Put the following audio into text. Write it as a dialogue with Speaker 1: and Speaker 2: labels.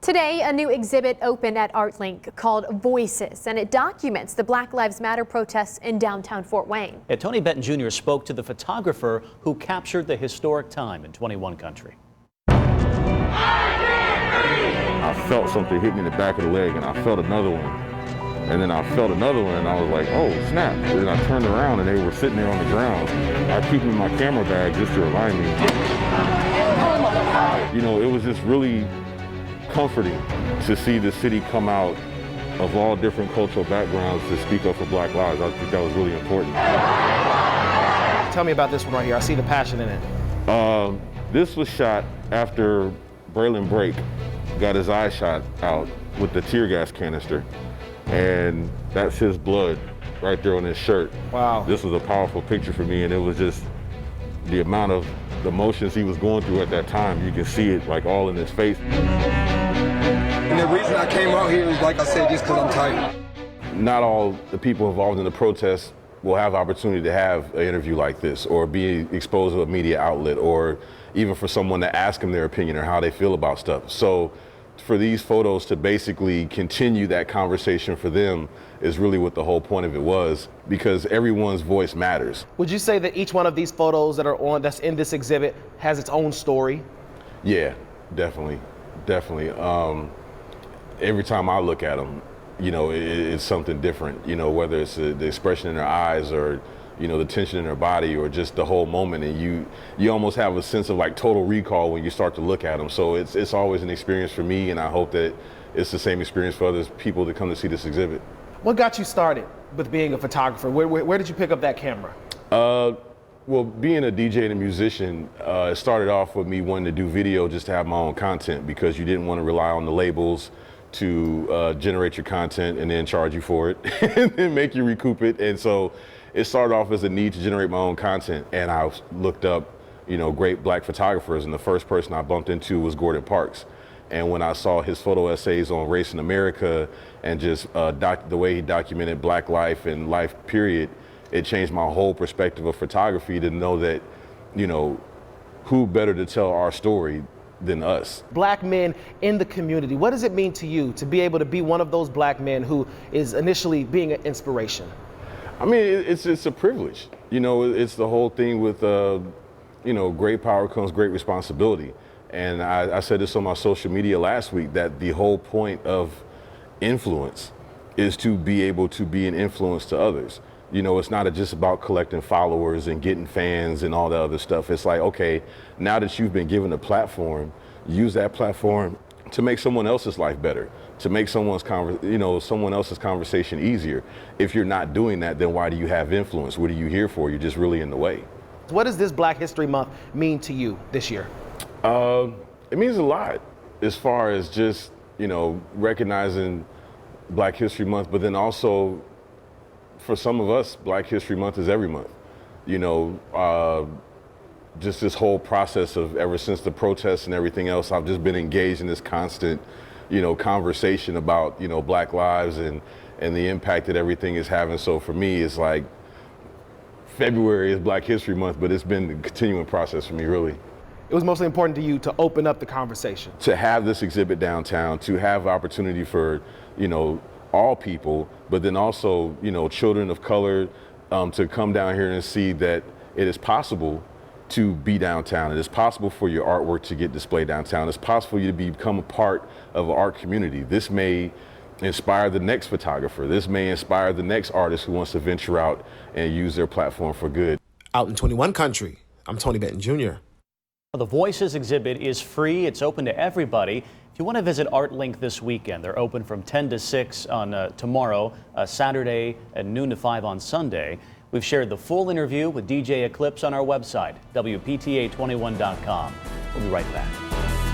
Speaker 1: Today, a new exhibit opened at Artlink called Voices, and it documents the Black Lives Matter protests in downtown Fort Wayne.
Speaker 2: Yeah, Tony Benton Jr. spoke to the photographer who captured the historic time in 21 Country.
Speaker 3: I felt something hit me in the back of the leg, and I felt another one. And then I felt another one, and I was like, oh, snap. And then I turned around, and they were sitting there on the ground. I keep them in my camera bag just to remind me. You know, it was just really comforting to see the city come out of all different cultural backgrounds to speak up for Black lives. I think that was really important.
Speaker 4: Tell me about this one right here. I see the passion in it.
Speaker 3: This was shot after Braylon Brake got his eye shot out with the tear gas canister. And that's his blood right there on his shirt.
Speaker 4: Wow.
Speaker 3: This was a powerful picture for me, and it was just the amount of emotions he was going through at that time. You can see it like all in his face.
Speaker 5: And the reason I came out here is, like I said, just because I'm tired.
Speaker 3: Not all the people involved in the protest will have the opportunity to have an interview like this, or be exposed to a media outlet, or even for someone to ask them their opinion or how they feel about stuff. So for these photos to basically continue that conversation for them is really what the whole point of it was, because everyone's voice matters.
Speaker 4: Would you say that each one of these photos that's in this exhibit has its own story?
Speaker 3: Yeah, definitely. Every time I look at them, you know, it's something different, you know, whether it's the expression in their eyes, or, you know, the tension in their body, or just the whole moment. And you almost have a sense of like total recall when you start to look at them. So it's always an experience for me, and I hope that it's the same experience for other people that come to see this exhibit.
Speaker 4: What got you started with being a photographer? Where did you pick up that camera?
Speaker 3: Well, being a DJ and a musician, it started off with me wanting to do video just to have my own content, because you didn't want to rely on the labels to generate your content and then charge you for it and then make you recoup it. And so it started off as a need to generate my own content, and I looked up, you know, great Black photographers, and the first person I bumped into was Gordon Parks. And when I saw his photo essays on race in America and just the way he documented Black life and life period, it changed my whole perspective of photography to know that, you know, who better to tell our story than us. Black
Speaker 4: men in the community, what does it mean to you to be able to be one of those Black men who is initially being an inspiration?
Speaker 3: I mean, it's a privilege. You know, it's the whole thing with, you know, great power comes great responsibility. And I said this on my social media last week, that the whole point of influence is to be able to be an influence to others. You know, it's not just about collecting followers and getting fans and all that other stuff. It's like, okay, now that you've been given a platform, use that platform to make someone else's life better, to make someone else's conversation easier. If you're not doing that, then why do you have influence? What are you here for? You're just really in the way.
Speaker 4: What does this Black History Month mean to you this year?
Speaker 3: It means a lot, as far as just, you know, recognizing Black History Month, but then also for some of us, Black History Month is every month. You know, just this whole process of ever since the protests and everything else, I've just been engaged in this constant, you know, conversation about, you know, Black lives and the impact that everything is having. So for me, it's like February is Black History Month, but it's been a continuing process for me, really.
Speaker 4: It was mostly important to you to open up the conversation.
Speaker 3: To have this exhibit downtown, to have opportunity for, you know, all people, but then also, you know, children of color, to come down here and see that it is possible to be downtown. It is possible for your artwork to get displayed downtown. It's possible for you to become a part of an art community. This may inspire the next photographer. This may inspire the next artist who wants to venture out and use their platform for good.
Speaker 6: Out in 21 Country, I'm Tony Benton Jr.
Speaker 2: The Voices exhibit is free. It's open to everybody. If you want to visit Artlink this weekend, they're open from 10 to 6 on tomorrow, Saturday, and noon to 5 on Sunday. We've shared the full interview with DJ E-Clyps on our website, WPTA21.com. We'll be right back.